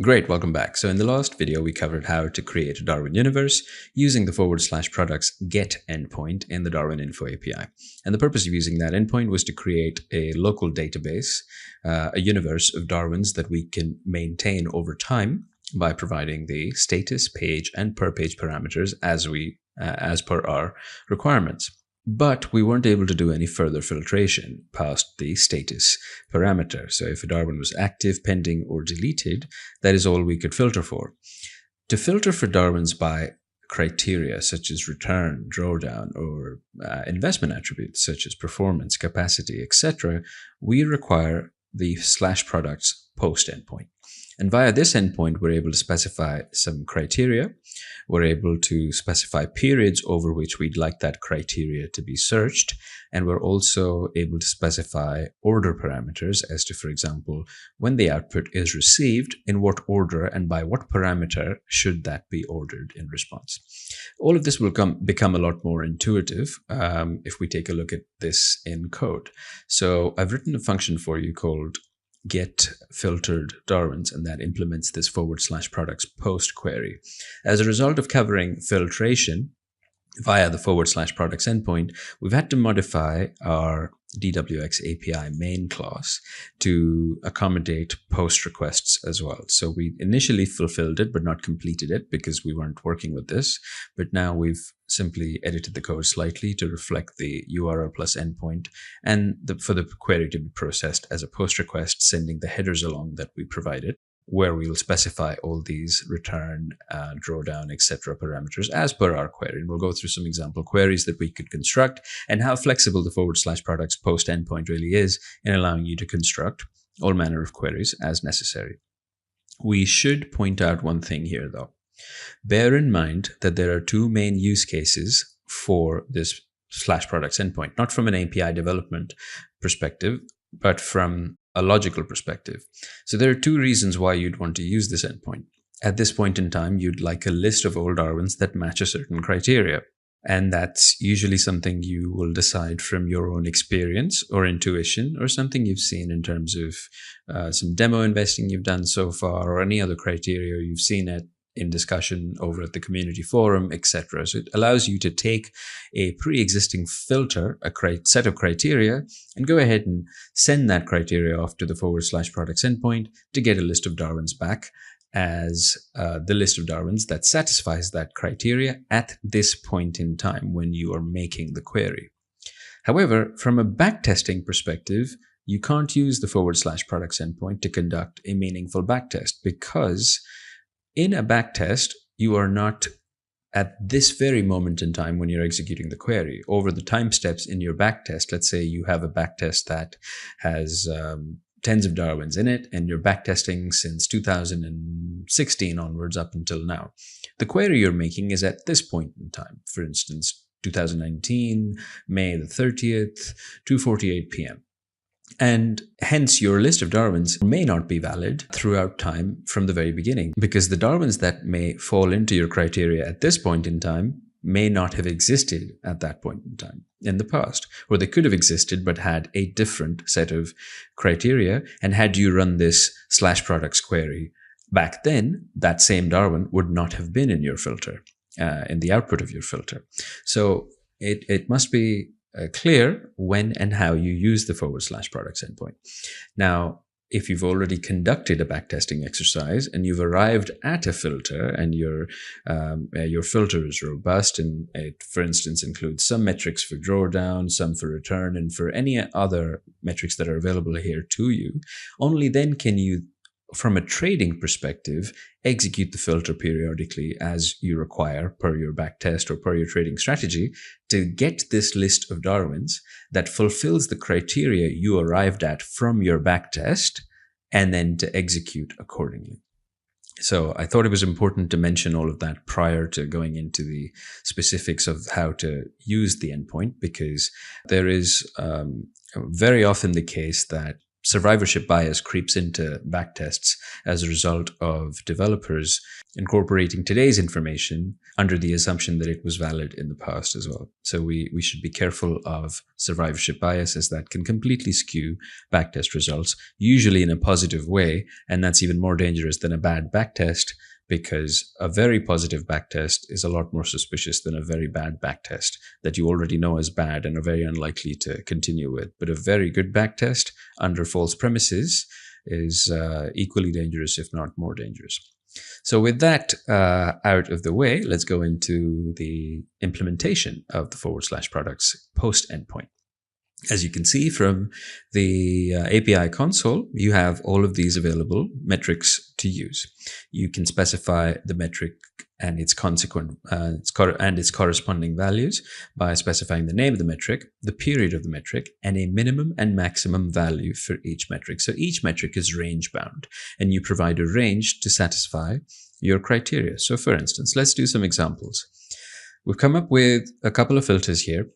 Great, welcome back. So in the last video, we covered how to create a Darwin universe using the /products get endpoint in the DarwinInfoAPI. And the purpose of using that endpoint was to create a local database, a universe of Darwins that we can maintain over time by providing the status, page, and per page parameters as per our requirements. But we weren't able to do any further filtration past the status parameter. So if a Darwin was active, pending, or deleted, that is all we could filter for. To filter for Darwins by criteria such as return, drawdown, or investment attributes such as performance, capacity, etc., we require the /products post endpoint. And via this endpoint, we're able to specify some criteria. We're able to specify periods over which we'd like that criteria to be searched. And we're also able to specify order parameters as to, for example, when the output is received, in what order and by what parameter should that be ordered in response. All of this will become a lot more intuitive if we take a look at this in code. So I've written a function for you called get filtered Darwins, and that implements this /products post query. As a result of covering filtration via the /products endpoint, we've had to modify our DWX API main class to accommodate post requests as well. So we initially fulfilled it, but not completed it because we weren't working with this. But now we've simply edited the code slightly to reflect the URL plus endpoint and for the query to be processed as a post request, sending the headers along that we provided, where we will specify all these return, drawdown, etc. parameters as per our query. And we'll go through some example queries that we could construct and how flexible the /products post endpoint really is in allowing you to construct all manner of queries as necessary. We should point out one thing here though. Bear in mind that there are two main use cases for this /products endpoint, not from an API development perspective, but from a logical perspective. So there are two reasons why you'd want to use this endpoint. At this point in time, you'd like a list of all Darwins that match a certain criteria. And that's usually something you will decide from your own experience or intuition, or something you've seen in terms of some demo investing you've done so far, or any other criteria you've seen in discussion over at the community forum, etc. So it allows you to take a pre-existing filter, a set of criteria, and go ahead and send that criteria off to the /products endpoint to get a list of Darwins back as the list of Darwins that satisfies that criteria at this point in time when you are making the query. However, from a backtesting perspective, you can't use the /products endpoint to conduct a meaningful backtest, because in a backtest, you are not at this very moment in time when you're executing the query. Over the time steps in your backtest, let's say you have a backtest that has tens of Darwins in it, and you're backtesting since 2016 onwards up until now. The query you're making is at this point in time. For instance, 2019, May the 30th, 2:48 p.m. And hence your list of Darwins may not be valid throughout time from the very beginning, because the Darwins that may fall into your criteria at this point in time may not have existed at that point in time in the past, or they could have existed but had a different set of criteria. And had you run this /products query back then, that same Darwin would not have been in your filter, in the output of your filter. So it must be clear when and how you use the /products endpoint. Now, if you've already conducted a backtesting exercise and you've arrived at a filter, and your filter is robust, and it, for instance, includes some metrics for drawdown, some for return, and for any other metrics that are available here to you, only then can you, from a trading perspective, execute the filter periodically as you require per your backtest or per your trading strategy to get this list of Darwins that fulfills the criteria you arrived at from your backtest, and then to execute accordingly. So I thought it was important to mention all of that prior to going into the specifics of how to use the endpoint, because there is very often the case that survivorship bias creeps into backtests as a result of developers incorporating today's information under the assumption that it was valid in the past as well. So we should be careful of survivorship bias, as that can completely skew backtest results, usually in a positive way, and that's even more dangerous than a bad backtest, because a very positive backtest is a lot more suspicious than a very bad backtest that you already know is bad and are very unlikely to continue with. But a very good backtest under false premises is equally dangerous, if not more dangerous. So with that out of the way, let's go into the implementation of the / products post endpoint. As you can see from the API console, you have all of these available metrics to use. You can specify the metric and its corresponding values by specifying the name of the metric, the period of the metric, and a minimum and maximum value for each metric. So each metric is range bound, and you provide a range to satisfy your criteria. So for instance, let's do some examples. We've come up with a couple of filters here.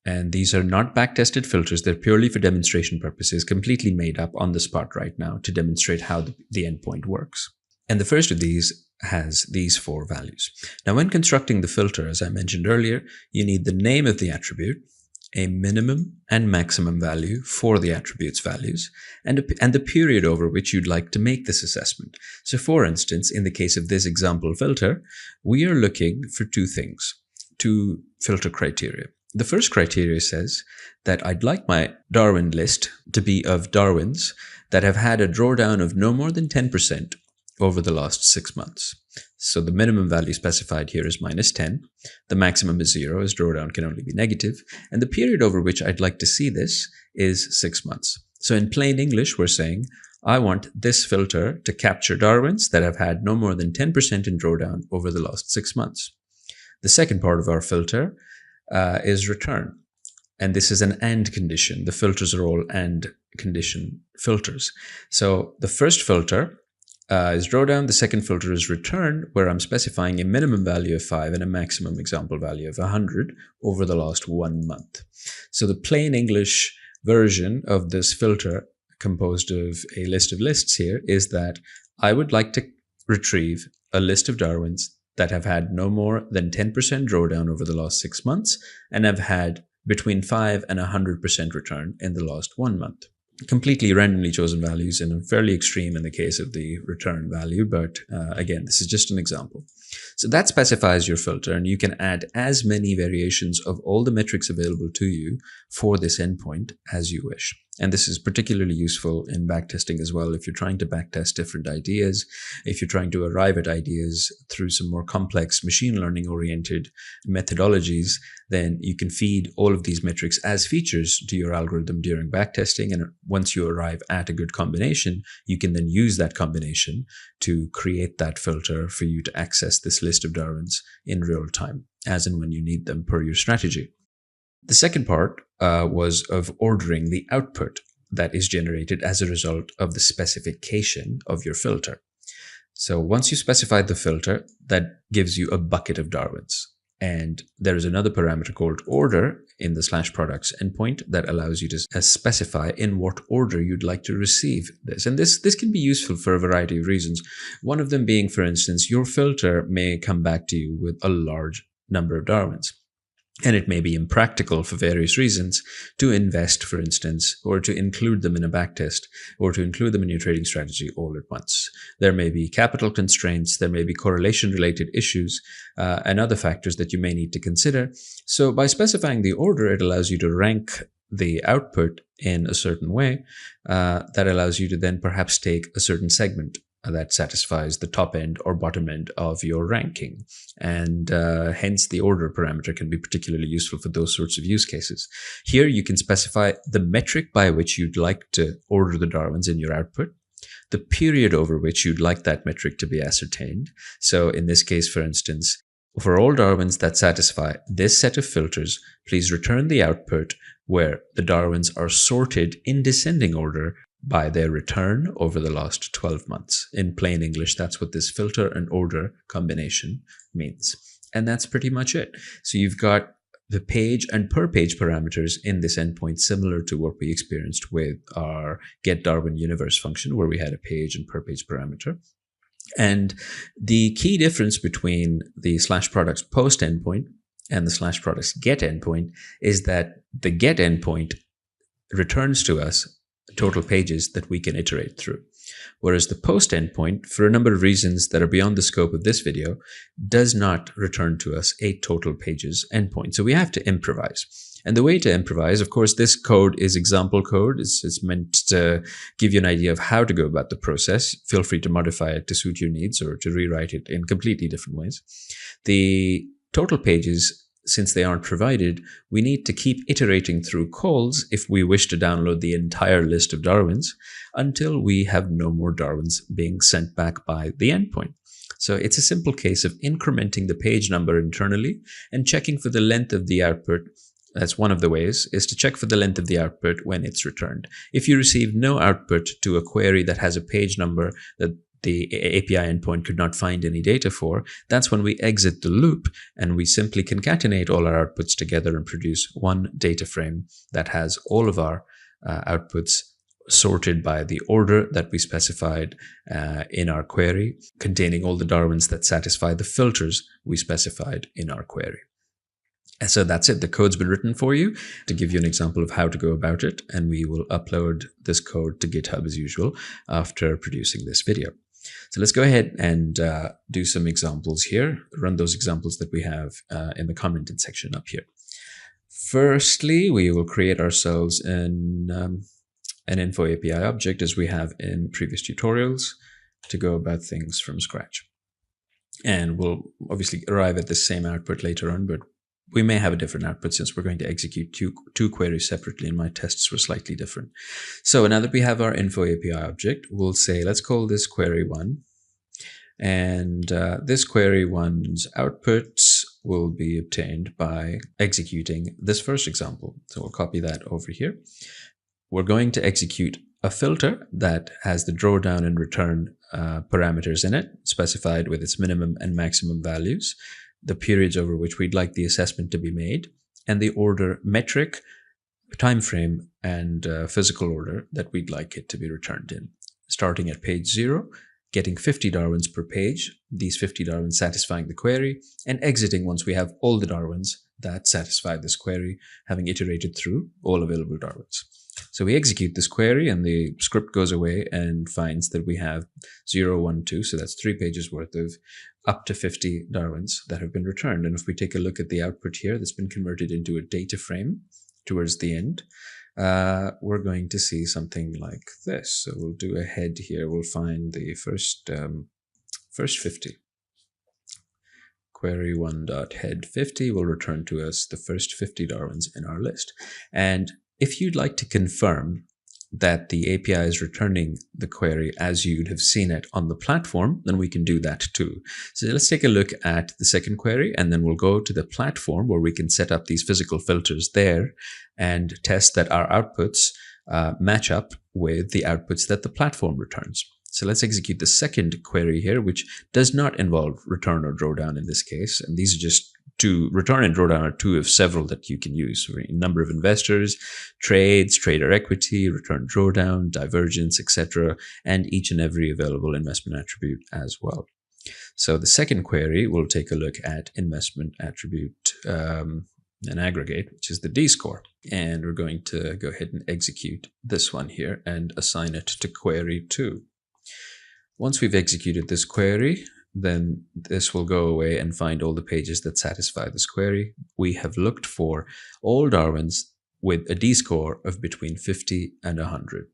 And these are not backtested filters. They're purely for demonstration purposes, completely made up on the spot right now to demonstrate how the endpoint works. And the first of these has these 4 values. Now, when constructing the filter, as I mentioned earlier, you need the name of the attribute, a minimum and maximum value for the attribute's values, and the period over which you'd like to make this assessment. So for instance, in the case of this example filter, we are looking for 2 things, 2 filter criteria. The first criteria says that I'd like my Darwin list to be of Darwins that have had a drawdown of no more than 10% over the last 6 months. So the minimum value specified here is -10. The maximum is 0, as drawdown can only be negative. And the period over which I'd like to see this is 6 months. So in plain English, we're saying, I want this filter to capture Darwins that have had no more than 10% in drawdown over the last 6 months. The second part of our filter is return. And this is an AND condition. The filters are all AND condition filters. So the first filter is drawdown. The second filter is return, where I'm specifying a minimum value of 5 and a maximum example value of 100 over the last 1 month. So the plain English version of this filter, composed of a list of lists here, is that I would like to retrieve a list of Darwins that have had no more than 10% drawdown over the last 6 months and have had between 5 and 100% return in the last 1 month. Completely randomly chosen values, and fairly extreme in the case of the return value, but again, this is just an example. So that specifies your filter, and you can add as many variations of all the metrics available to you for this endpoint as you wish. And this is particularly useful in backtesting as well. If you're trying to backtest different ideas, if you're trying to arrive at ideas through some more complex machine learning oriented methodologies, then you can feed all of these metrics as features to your algorithm during backtesting. And once you arrive at a good combination, you can then use that combination to create that filter for you to access this list of Darwins in real time, as and when you need them per your strategy. The second part was of ordering the output that is generated as a result of the specification of your filter. So once you specify the filter, that gives you a bucket of Darwins. And there is another parameter called order in the /products endpoint that allows you to specify in what order you'd like to receive this. And this can be useful for a variety of reasons. One of them being, for instance, your filter may come back to you with a large number of Darwins. And it may be impractical for various reasons to invest, for instance, or to include them in a backtest, or to include them in your trading strategy all at once. There may be capital constraints, there may be correlation-related issues, and other factors that you may need to consider. So by specifying the order, it allows you to rank the output in a certain way that allows you to then perhaps take a certain segment that satisfies the top end or bottom end of your ranking. And hence the order parameter can be particularly useful for those sorts of use cases. Here you can specify the metric by which you'd like to order the Darwins in your output, the period over which you'd like that metric to be ascertained. So in this case, for instance, for all Darwins that satisfy this set of filters, please return the output where the Darwins are sorted in descending order by their return over the last 12 months. In plain English, that's what this filter and order combination means. And that's pretty much it. So you've got the page and per page parameters in this endpoint, similar to what we experienced with our getDarwinUniverse function, where we had a page and per page parameter. And the key difference between the /products post endpoint and the /products get endpoint is that the get endpoint returns to us total pages that we can iterate through. Whereas the post endpoint, for a number of reasons that are beyond the scope of this video, does not return to us a total pages endpoint. So we have to improvise. And the way to improvise, of course, this code is example code. It's meant to give you an idea of how to go about the process. Feel free to modify it to suit your needs or to rewrite it in completely different ways. The total pages, since they aren't provided, we need to keep iterating through calls if we wish to download the entire list of Darwins until we have no more Darwins being sent back by the endpoint. So it's a simple case of incrementing the page number internally and checking for the length of the output. That's one of the ways, is to check for the length of the output when it's returned. If you receive no output to a query that has a page number that the API endpoint could not find any data for, that's when we exit the loop and we simply concatenate all our outputs together and produce one data frame that has all of our outputs sorted by the order that we specified in our query, containing all the Darwins that satisfy the filters we specified in our query. And so that's it. The code's been written for you to give you an example of how to go about it, and we will upload this code to GitHub as usual after producing this video. So let's go ahead and do some examples here, run those examples that we have in the commented section up here. Firstly, we will create ourselves an InfoAPI object as we have in previous tutorials to go about things from scratch. And we'll obviously arrive at the same output later on, but we may have a different output since we're going to execute two queries separately and my tests were slightly different. So now that we have our InfoAPI object, we'll say, let's call this query 1. And this query 1's output will be obtained by executing this first example. So we'll copy that over here. We're going to execute a filter that has the drawdown and return parameters in it, specified with its minimum and maximum values, the periods over which we'd like the assessment to be made, and the order metric, time frame, and physical order that we'd like it to be returned in. Starting at page 0, getting 50 Darwins per page, these 50 Darwins satisfying the query, and exiting once we have all the Darwins that satisfy this query, having iterated through all available Darwins. So we execute this query and the script goes away and finds that we have 0, 1, 2, so that's 3 pages worth of up to 50 Darwins that have been returned. And if we take a look at the output here that's been converted into a data frame towards the end, we're going to see something like this. So we'll do a head here. We'll find the first 50. Query 1.head50 will return to us the first 50 Darwins in our list. And if you'd like to confirm that the API is returning the query as you'd have seen it on the platform, then we can do that too. So let's take a look at the second query, and then we'll go to the platform where we can set up these physical filters there and test that our outputs match up with the outputs that the platform returns. So let's execute the second query here, which does not involve return or drawdown in this case. And these are just two, return and drawdown are two of several that you can use. Number of investors, trades, trader equity, return drawdown, divergence, etc., and each and every available investment attribute as well. So the second query, we'll take a look at investment attribute and aggregate, which is the D-score. And we're going to go ahead and execute this one here and assign it to query 2. Once we've executed this query, then this will go away and find all the pages that satisfy this query. We have looked for all Darwins with a D-score of between 50 and 100.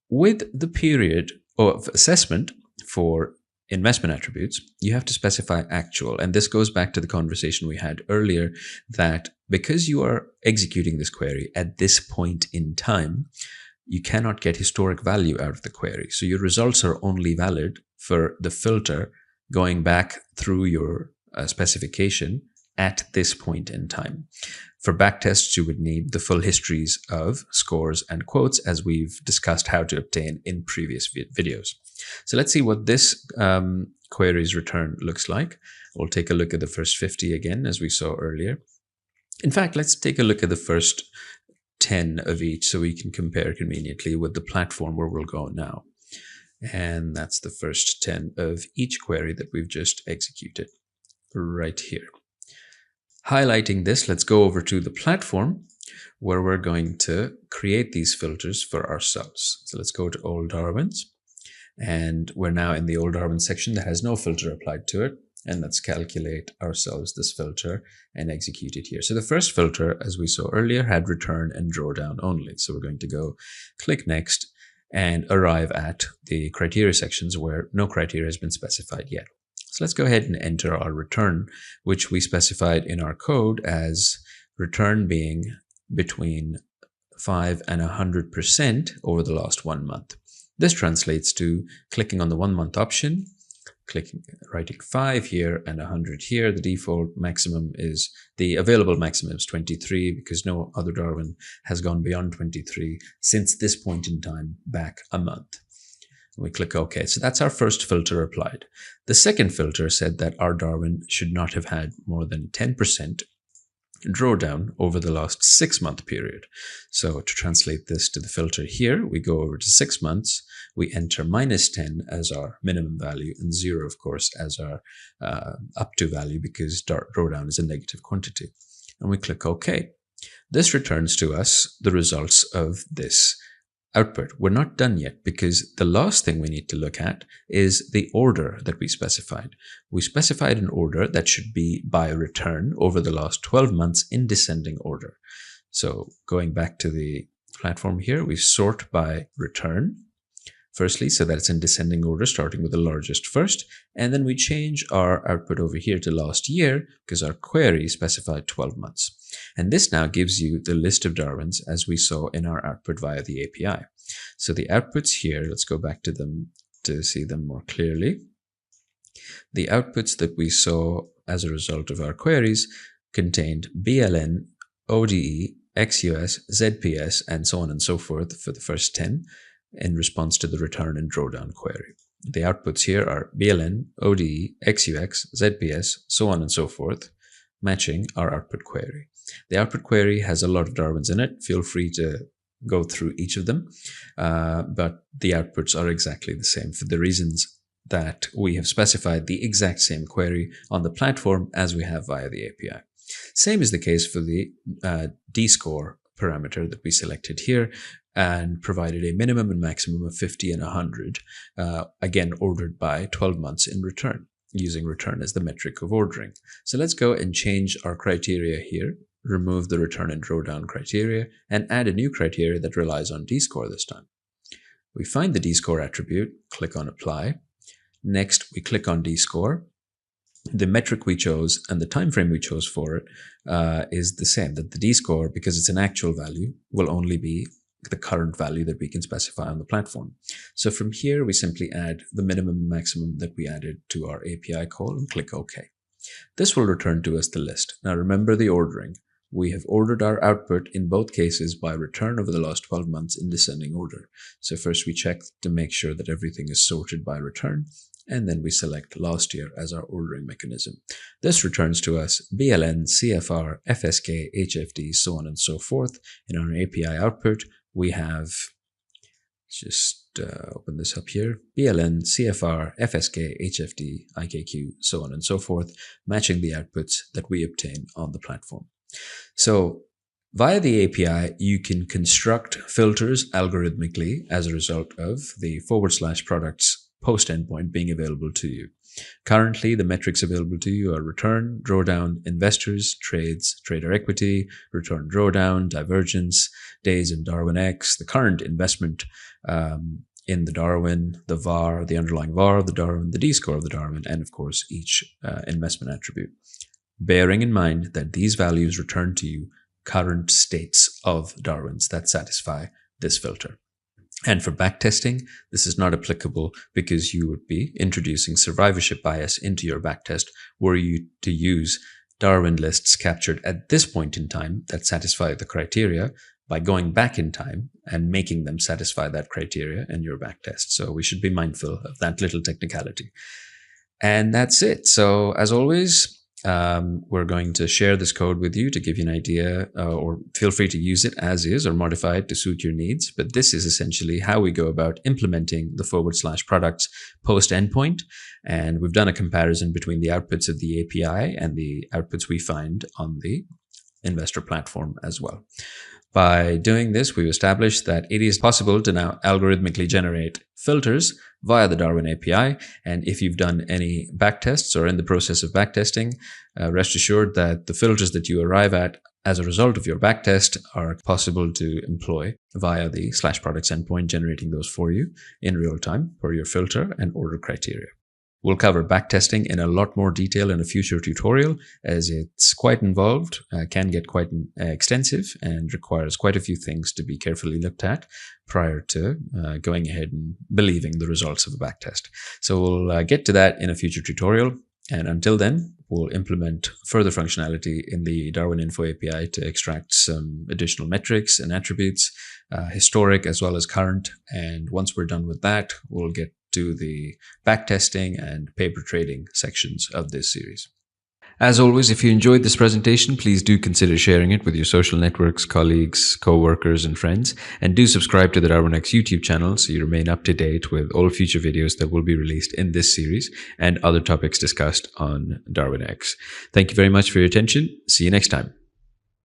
With the period of assessment for investment attributes, you have to specify actual. And this goes back to the conversation we had earlier that because you are executing this query at this point in time, you cannot get historic value out of the query. So your results are only valid for the filter going back through your specification at this point in time. For backtests, you would need the full histories of scores and quotes, as we've discussed how to obtain in previous videos. So let's see what this query's return looks like. We'll take a look at the first 50 again, as we saw earlier. In fact, let's take a look at the first 10 of each so we can compare conveniently with the platform where we'll go now. And that's the first 10 of each query that we've just executed right here. Highlighting this, let's go over to the platform where we're going to create these filters for ourselves. So let's go to All Darwin's, and we're now in the All Darwin section that has no filter applied to it. And let's calculate ourselves this filter and execute it here. So the first filter, as we saw earlier, had return and drawdown only. So we're going to go click next and arrive at the criteria sections where no criteria has been specified yet. So let's go ahead and enter our return, which we specified in our code as return being between 5 and 100% over the last 1 month. This translates to clicking on the 1 month option, writing 5 here and 100 here. The default maximum is, the available maximum is 23 because no other Darwin has gone beyond 23 since this point in time back a month. We click OK. So that's our first filter applied. The second filter said that our Darwin should not have had more than 10% drawdown over the last 6-month period. So to translate this to the filter here, we go over to 6 months, we enter -10 as our minimum value and 0, of course, as our up to value because drawdown is a negative quantity. And we click OK. This returns to us the results of this output. We're not done yet because the last thing we need to look at is the order that we specified. We specified an order that should be by return over the last 12 months in descending order. So going back to the platform here, we sort by return firstly, so that it's in descending order, starting with the largest first, and then we change our output over here to last year because our query specified 12 months. And this now gives you the list of Darwins as we saw in our output via the API. So the outputs here, let's go back to them to see them more clearly. The outputs that we saw as a result of our queries contained BLN, ODE, XUS, ZPS, and so on and so forth for the first 10 in response to the return and drawdown query. The outputs here are BLN, ODE, XUX, ZPS, so on and so forth, matching our output query. The output query has a lot of Darwins in it. Feel free to go through each of them, but the outputs are exactly the same for the reasons that we have specified the exact same query on the platform as we have via the API. Same is the case for the D-score parameter that we selected here and provided a minimum and maximum of 50 and 100, again ordered by 12 months in return, using return as the metric of ordering. So let's go and change our criteria here, remove the return and drawdown criteria, and add a new criteria that relies on D-score this time. We find the D-score attribute, click on apply. Next, we click on D-score. The metric we chose and the time frame we chose for it is the same, that the D-score, because it's an actual value, will only be the current value that we can specify on the platform. So from here, we simply add the minimum and maximum that we added to our API call and click OK. This will return to us the list. Now remember the ordering. We have ordered our output in both cases by return over the last 12 months in descending order. So first we check to make sure that everything is sorted by return, and then we select last year as our ordering mechanism. This returns to us BLN, CFR, FSK, HFD, so on and so forth. In our API output, we have, just open this up here, BLN, CFR, FSK, HFD, IKQ, so on and so forth, matching the outputs that we obtain on the platform. So via the API, you can construct filters algorithmically as a result of the /products post endpoint being available to you. Currently, the metrics available to you are return, drawdown, investors, trades, trader equity, return drawdown, divergence, days in DarwinX, the current investment in the Darwin, the VAR, the underlying VAR of the Darwin, the D-score of the Darwin, and of course, each investment attribute. Bearing in mind that these values return to you current states of Darwins that satisfy this filter. And for backtesting, this is not applicable because you would be introducing survivorship bias into your backtest were you to use Darwin lists captured at this point in time that satisfy the criteria by going back in time and making them satisfy that criteria in your backtest. So we should be mindful of that little technicality. And that's it. So as always, We're going to share this code with you to give you an idea, or feel free to use it as is or modify it to suit your needs. But this is essentially how we go about implementing the /products post endpoint. And we've done a comparison between the outputs of the API and the outputs we find on the investor platform as well. By doing this, we've established that it is possible to now algorithmically generate filters via the Darwin API. And if you've done any backtests or in the process of backtesting, rest assured that the filters that you arrive at as a result of your backtest are possible to employ via the /products endpoint, generating those for you in real time per your filter and order criteria. We'll cover backtesting in a lot more detail in a future tutorial, as it's quite involved, can get quite extensive, and requires quite a few things to be carefully looked at prior to going ahead and believing the results of a backtest. So we'll get to that in a future tutorial. And until then, we'll implement further functionality in the DarwinInfoAPI to extract some additional metrics and attributes, historic as well as current. And once we're done with that, we'll get to the backtesting and paper trading sections of this series. As always, if you enjoyed this presentation, please do consider sharing it with your social networks, colleagues, co-workers, and friends. And do subscribe to the Darwinex YouTube channel so you remain up to date with all future videos that will be released in this series and other topics discussed on Darwinex. Thank you very much for your attention. See you next time.